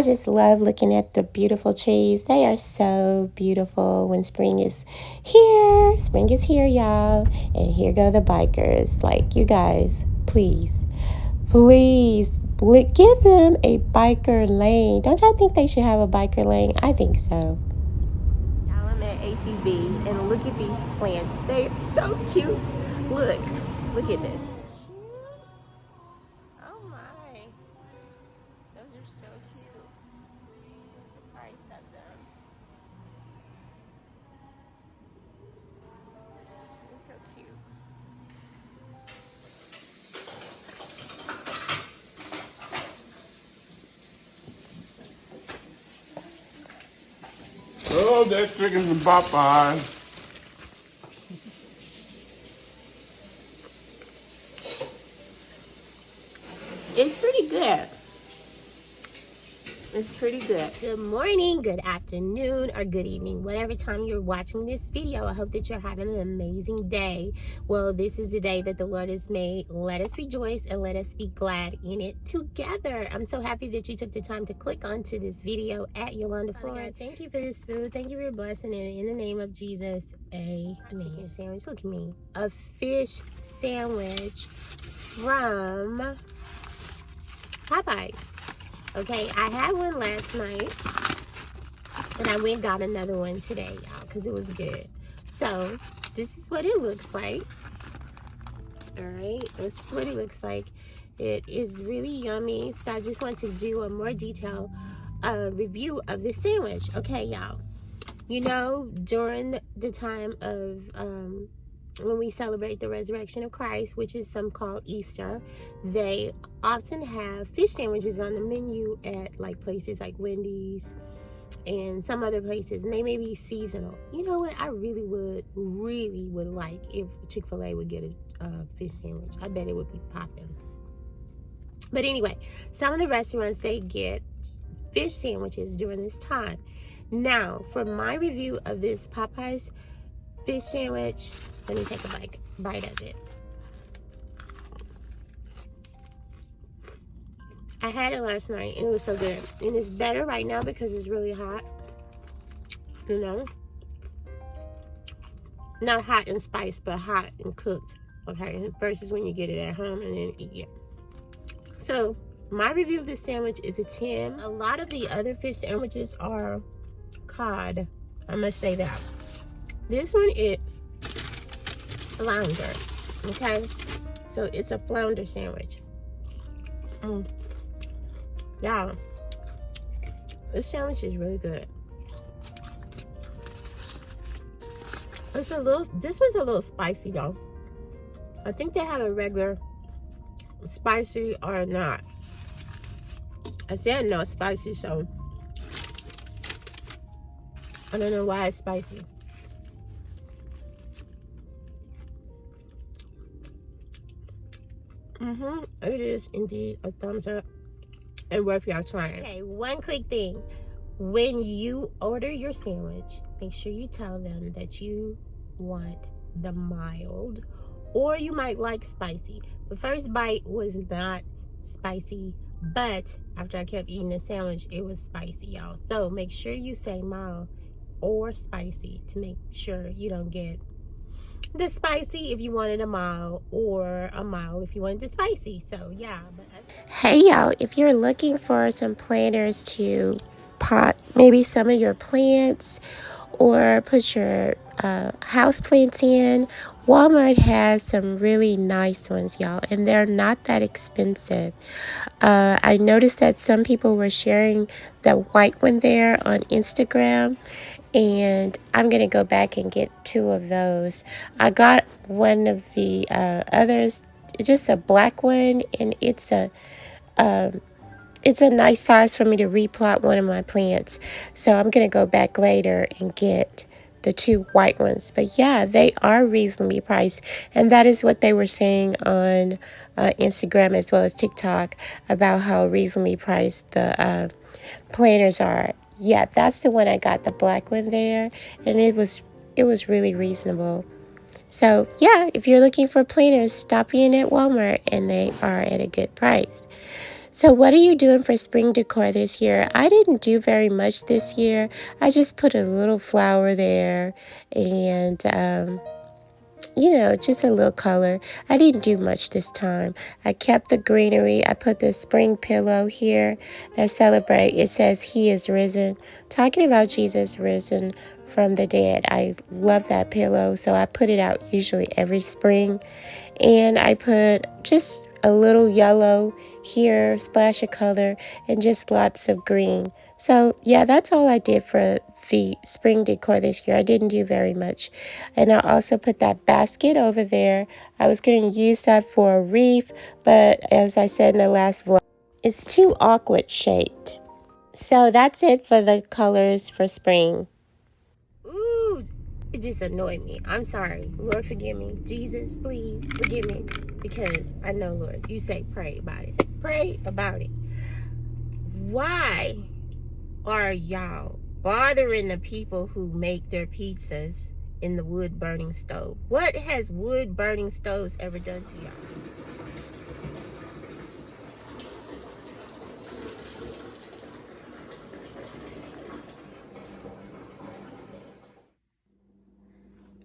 I just love looking at the beautiful trees. They are so beautiful when spring is here. Spring is here, y'all. And here go the bikers. Like, you guys, please give them a biker lane. Don't y'all think they should have a biker lane? I think so. Y'all, I'm at HEB and look at these plants. They are so cute. Look at this. Oh my. Those are so cute. What's the price of them? They're so cute. Oh, that chicken from Popeye. It's pretty good. It's pretty good. Good morning, good afternoon, or good evening. Whatever time you're watching this video, I hope that you're having an amazing day. Well, this is the day that the Lord has made. Let us rejoice and let us be glad in it together. I'm so happy that you took the time to click onto this video at Yolanda Floyd. Thank you for this food. Thank you for blessing it. In the name of Jesus, amen. Chicken sandwich. Look at me. A fish sandwich from Popeyes. Okay, I had one last night, and I went and got another one today, y'all, because it was good. So, this is what it looks like. Alright, this is what it looks like. It is really yummy, so I just want to do a more detailed review of this sandwich. Okay, y'all. You know, during the time of when we celebrate the resurrection of Christ, which is some call Easter, they often have fish sandwiches on the menu at like places like Wendy's and some other places, and they may be seasonal. You know what? I really would like if Chick-fil-A would get a fish sandwich. I bet it would be popping. But anyway, some of the restaurants, they get fish sandwiches during this time. Now, for my review of this Popeyes fish sandwich, let me take a bite of it. I had it last night and it was so good. And it's better right now because it's really hot. You know? Not hot and spiced, but hot and cooked. Okay? Versus when you get it at home and then eat it. So, my review of this sandwich is a 10. A lot of the other fish sandwiches are cod. I must say that. This one is flounder. Okay? So, it's a flounder sandwich. Yeah. This sandwich is really good. This one's a little spicy though. I think they have a regular spicy or not. I said no spicy, so I don't know why it's spicy. It is indeed a thumbs up and worth y'all trying. Okay, one quick thing. When you order your sandwich, make sure you tell them that you want the mild, or you might like spicy. The first bite was not spicy, but after I kept eating the sandwich, it was spicy, y'all. So make sure you say mild or spicy to make sure you don't get the spicy if you wanted a mild, or a mild if you wanted the spicy. So yeah. Hey y'all, if you're looking for some planters to pot maybe some of your plants or put your house plants in, Walmart has some really nice ones, y'all, and they're not that expensive. I noticed that some people were sharing the white one there on Instagram, and I'm going to go back and get 2 of those. I got one of the others, just a black one, and it's a nice size for me to replot one of my plants. So I'm going to go back later and get the 2 white ones. But yeah, they are reasonably priced. And that is what they were saying on Instagram as well as TikTok about how reasonably priced the planters are. Yeah, that's the one I got, the black one there, and it was really reasonable. So yeah, if you're looking for planters, stop in at Walmart, and they are at a good price. So what are you doing for spring decor this year? I didn't do very much this year. I just put a little flower there and just a little color. I didn't do much this time. I kept the greenery. I put the spring pillow here that celebrate. It says he is risen, talking about Jesus risen from the dead. I love that pillow, so I put it out usually every spring. And I put just a little yellow here, splash of color, and just lots of green. So yeah, that's all I did for the spring decor this year. I didn't do very much. And I also put that basket over there. I was going to use that for a wreath, but as I said in the last vlog, it's too awkward shaped. So that's it for the colors for spring. Ooh, it just annoyed me. I'm sorry. Lord, forgive me. Jesus, please forgive me. Because I know, Lord, you say pray about it. Pray about it. Why are y'all bothering the people who make their pizzas in the wood burning stove? What has wood burning stoves ever done to y'all?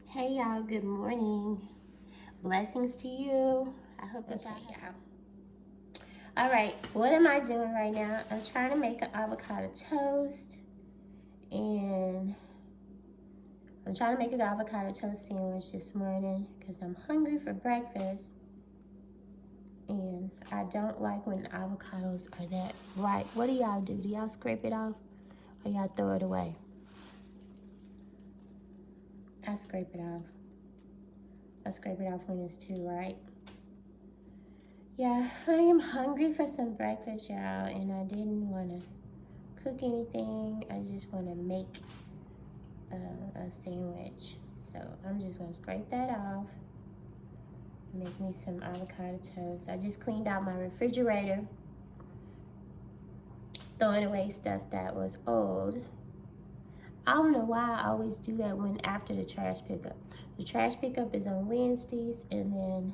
Hey y'all, good morning. Blessings to you. I hope that y'all all right, what am I doing right now? I'm trying to make an avocado toast, and I'm trying to make an avocado toast sandwich this morning because I'm hungry for breakfast. And I don't like when avocados are that ripe. What do y'all do? Do y'all scrape it off or y'all throw it away? I scrape it off. I scrape it off when it's too ripe. Yeah, I am hungry for some breakfast, y'all, and I didn't want to cook anything. I just want to make a sandwich. So I'm just going to scrape that off. Make me some avocado toast. I just cleaned out my refrigerator, throwing away stuff that was old. I don't know why I always do that when after the trash pickup. The trash pickup is on Wednesdays, and then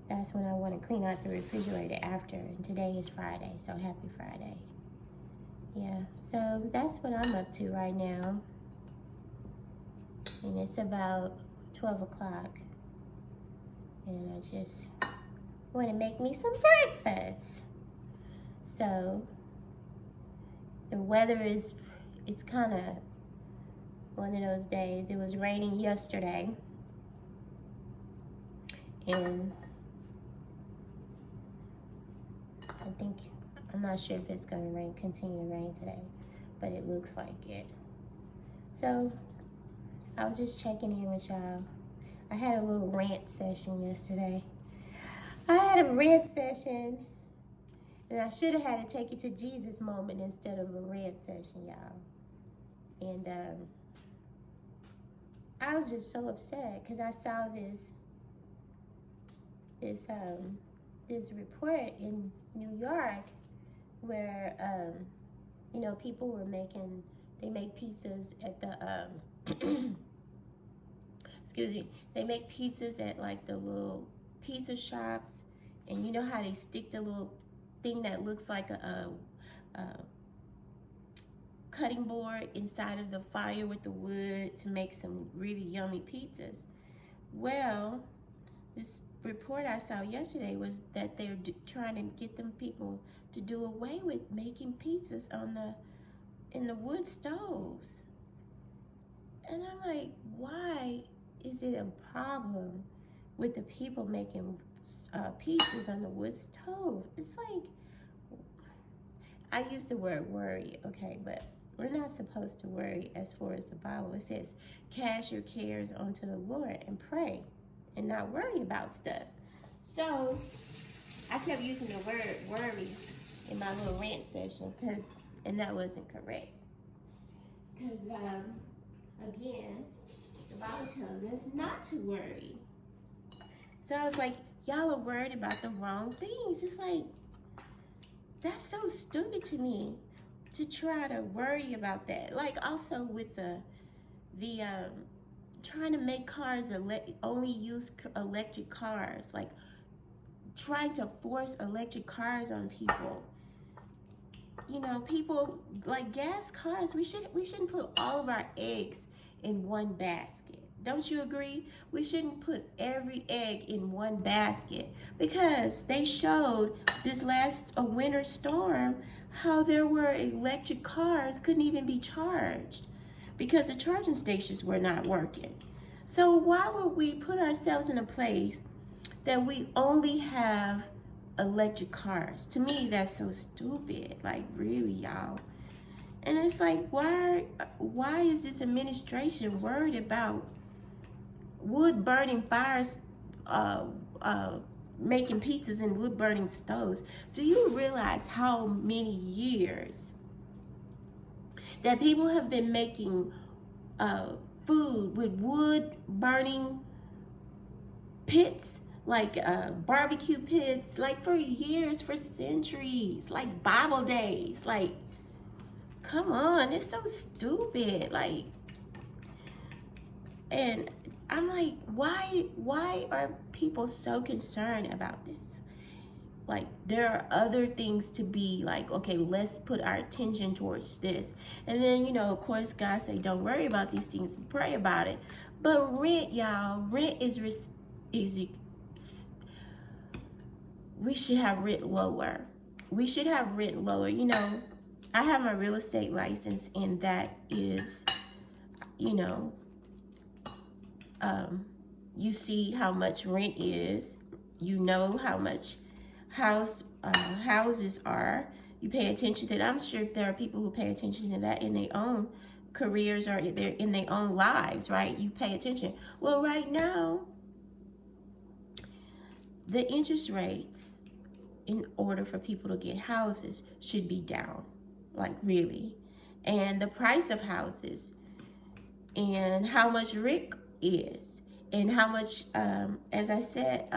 that's when I want to clean out the refrigerator after. And today is Friday, so happy Friday. Yeah, so that's what I'm up to right now. And it's about 12 o'clock. And I just want to make me some breakfast. So the weather it's kind of one of those days. It was raining yesterday. And I'm not sure if it's going to continue to rain today, but it looks like it. So I was just checking in with y'all. I had a little rant session yesterday. I had a rant session, and I should have had to take it to Jesus moment instead of a rant session, y'all. And I was just so upset because I saw this report in New York where people were they make pizzas at the excuse me, they make pizzas at like the little pizza shops, and you know how they stick the little thing that looks like a cutting board inside of the fire with the wood to make some really yummy pizzas. Well, this report I saw yesterday was that they're trying to get them people to do away with making pizzas in the wood stoves. And I'm like, why is it a problem with the people making pizzas on the wood stove? It's like, I use the word worry, okay, but we're not supposed to worry as far as the Bible. It says, cast your cares onto the Lord and pray and not worry about stuff. So I kept using the word worry in my little rant session and that wasn't correct. Because, again, the Bible tells us not to worry. So I was like, y'all are worried about the wrong things. It's like, that's so stupid to me to try to worry about that. Like also with the trying to make cars only use electric cars. Like trying to force electric cars on people. You know, people like gas cars, we shouldn't put all of our eggs in one basket. Don't you agree? We shouldn't put every egg in one basket, because they showed this last winter storm how there were electric cars couldn't even be charged because the charging stations were not working. So why would we put ourselves in a place that we only have electric cars? To me, that's so stupid. Like, really, y'all. And it's like, why is this administration worried about wood burning fires, making pizzas in wood burning stoves? Do you realize how many years that people have been making food with wood burning pits, like barbecue pits, like for years, for centuries, like Bible days? Like, come on, it's so stupid. Like, and I'm like, why are people so concerned about this? Like, there are other things to be like, okay, let's put our attention towards this. And then, you know, of course, God say, don't worry about these things, pray about it. But rent, y'all, rent is we should have rent lower. We should have rent lower. You know, I have my real estate license, and that is, you know, you see how much rent is. You know how much houses are. You pay attention to that. I'm sure there are people who pay attention to that in their own careers or in their own lives, right? You pay attention. Well, right now, the interest rates in order for people to get houses should be down, like really. And the price of houses and how much rent is and how much, as I said,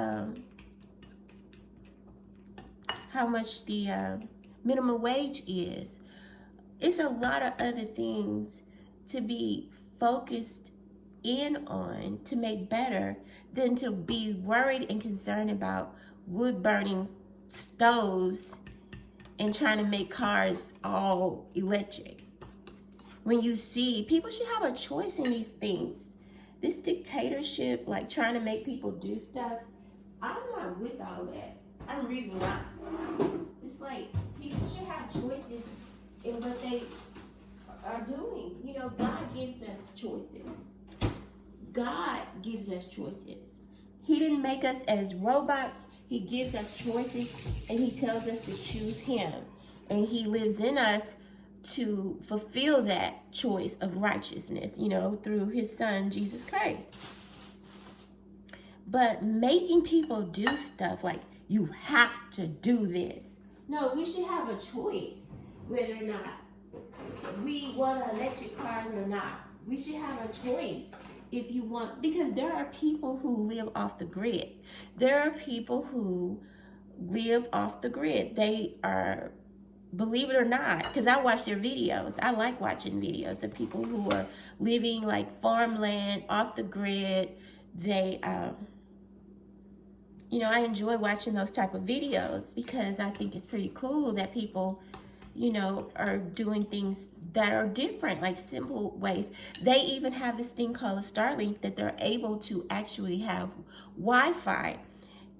how much the minimum wage is. It's a lot of other things to be focused in on to make better than to be worried and concerned about wood burning stoves and trying to make cars all electric. When you see, people should have a choice in these things. This dictatorship, like trying to make people do stuff, I'm not with all that. I'm really not. It's like, people should have choices in what they are doing. You know, God gives us choices. God gives us choices. He didn't make us as robots. He gives us choices, and he tells us to choose him. And he lives in us to fulfill that choice of righteousness, you know, through his son, Jesus Christ. But making people do stuff like, you have to do this. No, we should have a choice whether or not we want electric cars or not. We should have a choice if you want, because there are people who live off the grid. There are people who live off the grid. They are, believe it or not, because I watch their videos. I like watching videos of people who are living like farmland, off the grid. They, you know, I enjoy watching those type of videos because I think it's pretty cool that people, you know, are doing things that are different, like simple ways. They even have this thing called a Starlink that they're able to actually have Wi-Fi.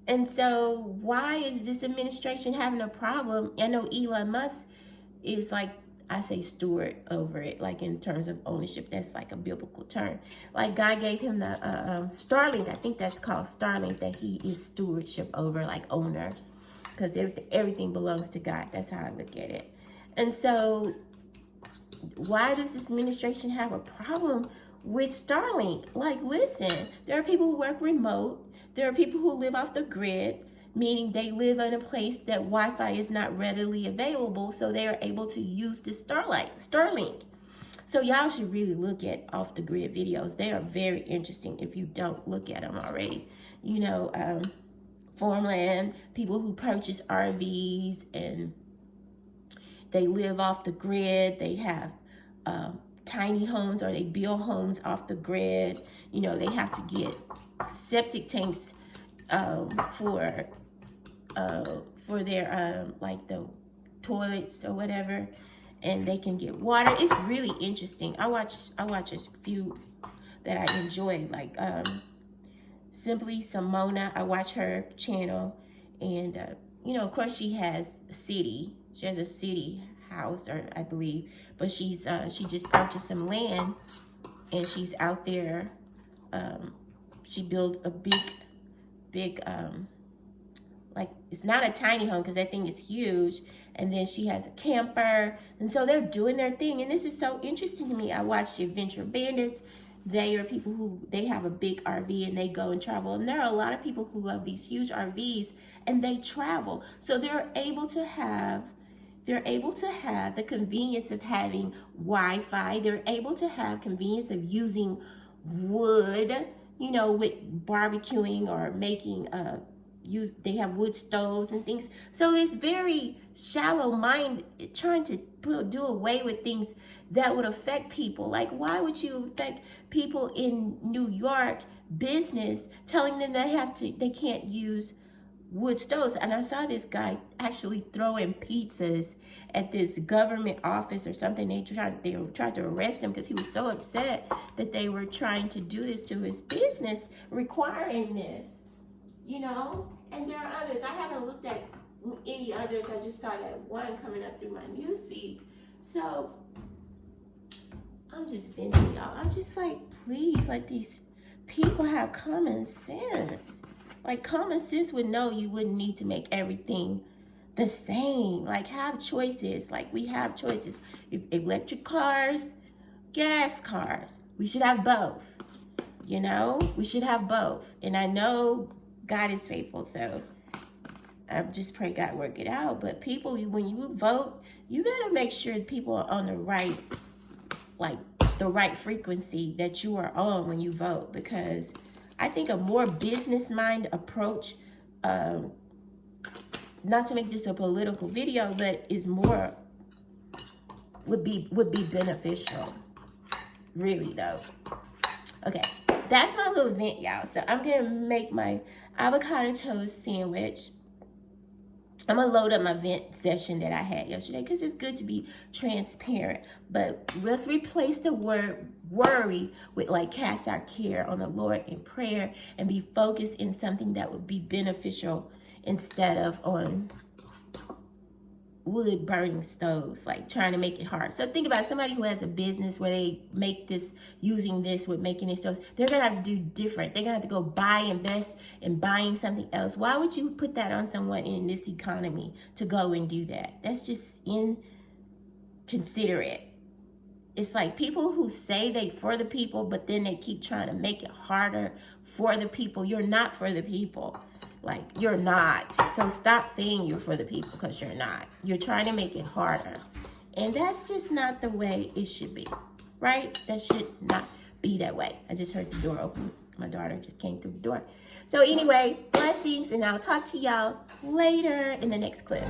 And so why is this administration having a problem? I know Elon Musk is like, I say steward over it, like in terms of ownership. That's like a biblical term. Like God gave him the Starlink. I think that's called Starlink, that he is stewardship over, like owner, because everything belongs to God. That's how I look at it. And so why does this administration have a problem with Starlink? Like, listen, there are people who work remote. There are people who live off the grid, meaning they live in a place that Wi-Fi is not readily available, so they are able to use this Starlink. So y'all should really look at off the grid videos. They are very interesting if you don't look at them already. You know, farmland, people who purchase RVs and they live off the grid. They have tiny homes, or they build homes off the grid. You know, they have to get septic tanks for for their like the toilets or whatever, and they can get water. It's really interesting. I watch a few that I enjoy, like Simply Simona. I watch her channel, and you know, of course, she has a city. She has a city house, or I believe, but she just purchased some land, and she's out there. She built a big like, it's not a tiny home because that thing is huge, and then she has a camper, and so they're doing their thing, and this is so interesting to me. I watched Adventure Bandits. They are people who, they have a big RV and they go and travel, and there are a lot of people who have these huge RVs and they travel, so they're able to have the convenience of having Wi-Fi. They're able to have convenience of using wood, you know, with barbecuing or making they have wood stoves and things. So it's very shallow mind, trying to do away with things that would affect people. Like, why would you affect people in New York business, telling them they can't use wood stoves? And I saw this guy actually throwing pizzas at this government office or something. They tried to arrest him because he was so upset that they were trying to do this to his business, requiring this, you know. And there are others. I haven't looked at any others. I just saw that one coming up through my newsfeed. So I'm just venting, y'all. I'm just like, please, let these people have common sense. Like, common sense would know you wouldn't need to make everything the same. Like, have choices. Like, we have choices. If electric cars, gas cars, we should have both. You know, we should have both. And I know God is faithful, so I just pray God work it out. But people, when you vote, you better make sure people are on the right, like the right frequency that you are on when you vote, because I think a more business mind approach, not to make this a political video, but is more, would be beneficial. Really though. Okay, that's my little vent, y'all. So I'm gonna make my avocado toast sandwich. I'm gonna load up my vent session that I had yesterday because it's good to be transparent. But let's replace the word worry with, like, cast our care on the Lord in prayer and be focused in something that would be beneficial instead of on wood burning stoves, like trying to make it hard. So think about somebody who has a business where they make this, using this with making their stoves. They're gonna have to do different. They're gonna have to go invest in buying something else. Why would you put that on someone in this economy to go and do that? That's just inconsiderate. It's like people who say they for the people, but then they keep trying to make it harder for the people. You're not for the people. Like, you're not. So stop saying you're for the people, because you're not. You're trying to make it harder. And that's just not the way it should be, right? That should not be that way. I just heard the door open. My daughter just came through the door. So anyway, blessings, and I'll talk to y'all later in the next clip.